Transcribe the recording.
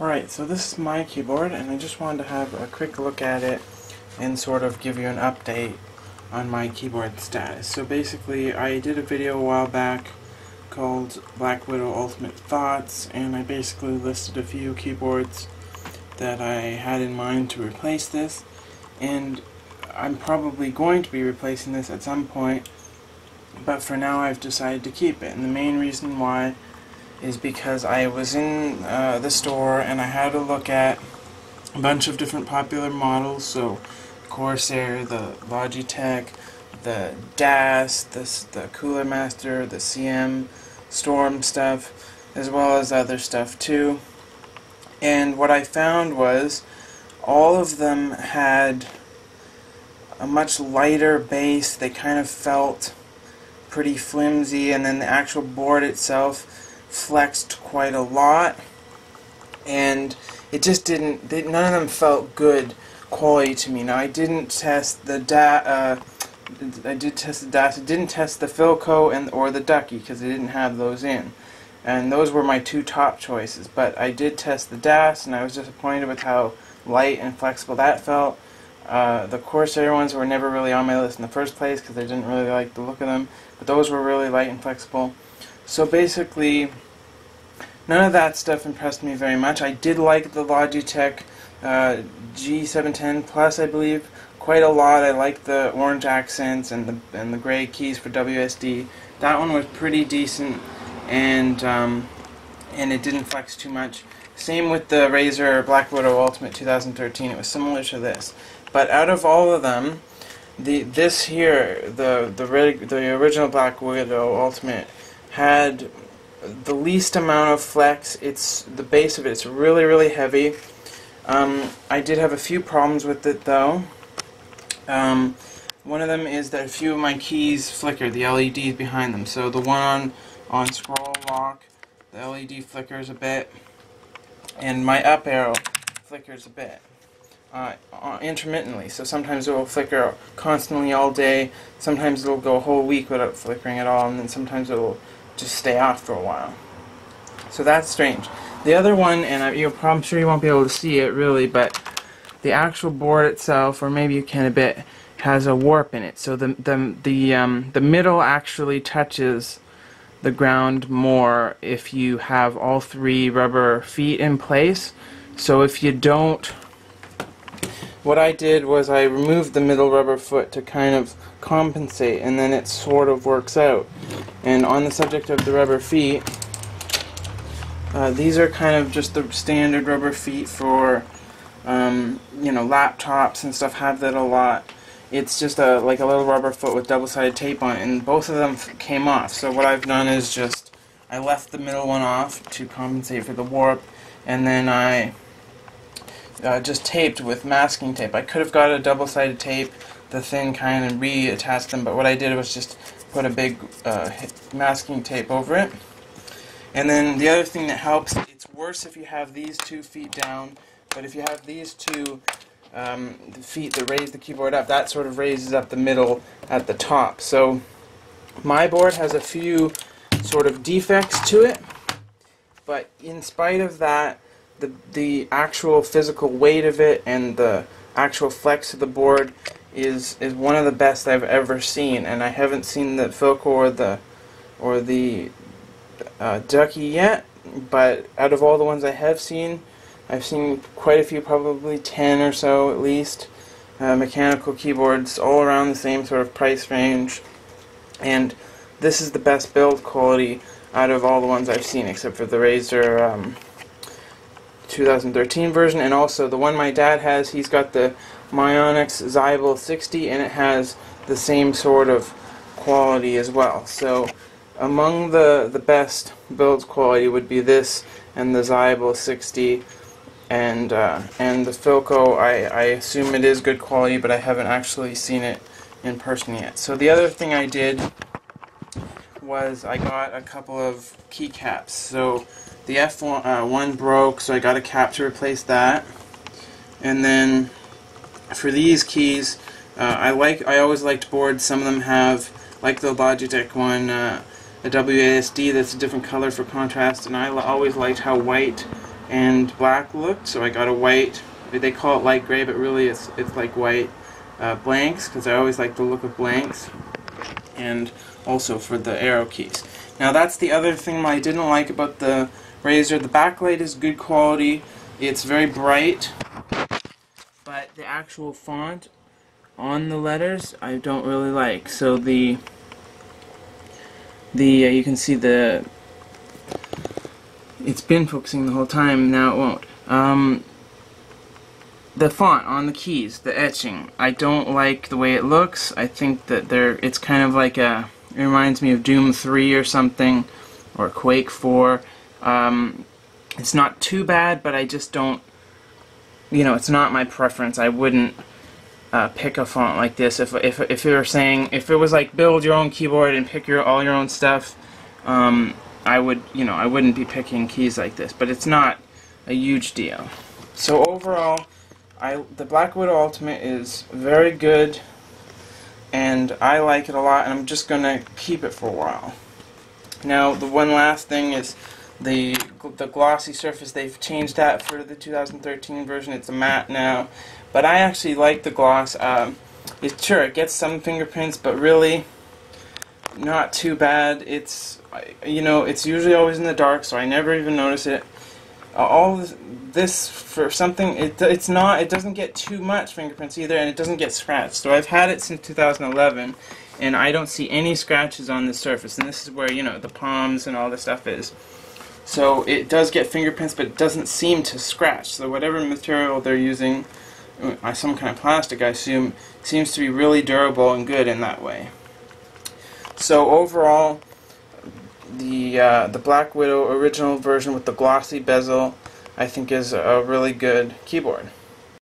Alright, so this is my keyboard, and I just wanted to have a quick look at it and sort of give you an update on my keyboard status. So basically, I did a video a while back called BlackWidow Ultimate Thoughts, and I basically listed a few keyboards that I had in mind to replace this, and I'm probably going to be replacing this at some point, but for now I've decided to keep it. And the main reason why is because I was in the store and I had a look at a bunch of different popular models, so Corsair, the Logitech, the DAS, the Cooler Master, the CM Storm stuff, as well as other stuff too. And what I found was all of them had a much lighter base. They kind of felt pretty flimsy, and then the actual board itself flexed quite a lot, and it just didn't, none of them felt good quality to me. Now I didn't test the I did test the DAS. I didn't test the Philco or the Ducky because I didn't have those in, and those were my two top choices. But I did test the DAS, and I was disappointed with how light and flexible that felt. The Corsair ones were never really on my list in the first place because I didn't really like the look of them, but those were really light and flexible. So basically, none of that stuff impressed me very much. I did like the Logitech G710 Plus, I believe, quite a lot. I liked the orange accents and the gray keys for WSD. That one was pretty decent, and it didn't flex too much. Same with the Razer BlackWidow Ultimate 2013. It was similar to this. But out of all of them, the original BlackWidow Ultimate had the least amount of flex. The base of it's really heavy. I did have a few problems with it though. One of them is that a few of my keys flicker, the LEDs behind them. So the one on scroll lock, the LED flickers a bit, and my up arrow flickers a bit. Intermittently, so sometimes it will flicker constantly all day, sometimes it will go a whole week without flickering at all, and then sometimes it will just stay off for a while. So that's strange. The other one, and I'm sure you won't be able to see it really, but the actual board itself, or maybe you can a bit, has a warp in it. So the middle actually touches the ground more if you have all three rubber feet in place. So if you don't, what I did was I removed the middle rubber foot to kind of compensate, and then it sort of works out. And on the subject of the rubber feet, these are kind of just the standard rubber feet for laptops and stuff have that a lot. It's just like a little rubber foot with double-sided tape on it, and both of them came off. So what I've done is just I left the middle one off to compensate for the warp, and then I just taped with masking tape. I could have got a double-sided tape, the thin kind, and reattached them, but what I did was just put a big masking tape over it. And then the other thing that helps, it's worse if you have these 2 feet down, but if you have these two the feet that raise the keyboard up, that sort of raises up the middle at the top. So my board has a few sort of defects to it, but in spite of that, the actual physical weight of it and the actual flex of the board is one of the best I've ever seen. And I haven't seen the Philco or the Ducky yet, but out of all the ones I have seen, I've seen quite a few, probably 10 or so at least, mechanical keyboards all around the same sort of price range, and this is the best build quality out of all the ones I've seen, except for the Razer 2013 version, and also the one my dad has. He's got the Myonix Zybel 60, and it has the same sort of quality as well. So among the best build quality would be this and the Zybel 60, and the Philco. I assume it is good quality, but I haven't actually seen it in person yet. So the other thing I did was I got a couple of keycaps. So the F1 broke, so I got a cap to replace that. And then for these keys, I always liked boards. Some of them have, like the Logitech one, a WASD that's a different color for contrast, and I always liked how white and black look, so I got a white. They call it light gray, but really it's like white blanks, because I always like the look of blanks, and also for the arrow keys. Now that's the other thing I didn't like about the Razer. The backlight is good quality. It's very bright, but the actual font on the letters I don't really like. So you can see it's been focusing the whole time, now it won't. The font on the keys, the etching, I don't like the way it looks. I think that it's kind of like it reminds me of Doom 3 or something, or Quake 4. It's not too bad, but I just don't, it's not my preference. I wouldn't pick a font like this. If you were saying, if it was like build your own keyboard and pick all your own stuff, I wouldn't be picking keys like this, but it's not a huge deal. So overall, the BlackWidow Ultimate is very good, and I like it a lot, and I'm just going to keep it for a while. Now, the one last thing is the glossy surface. They've changed that for the 2013 version. It's a matte now, but I actually like the gloss. Sure, it gets some fingerprints, but really not too bad. It's usually always in the dark, so I never even notice it. All this for something, it doesn't get too much fingerprints either, and it doesn't get scratched. So I've had it since 2011, and I don't see any scratches on the surface, and this is where the palms and all this stuff is. So it does get fingerprints, but it doesn't seem to scratch. So whatever material they're using, some kind of plastic I assume, seems to be really durable and good in that way. So overall, the BlackWidow original version with the glossy bezel, I think, is a really good keyboard.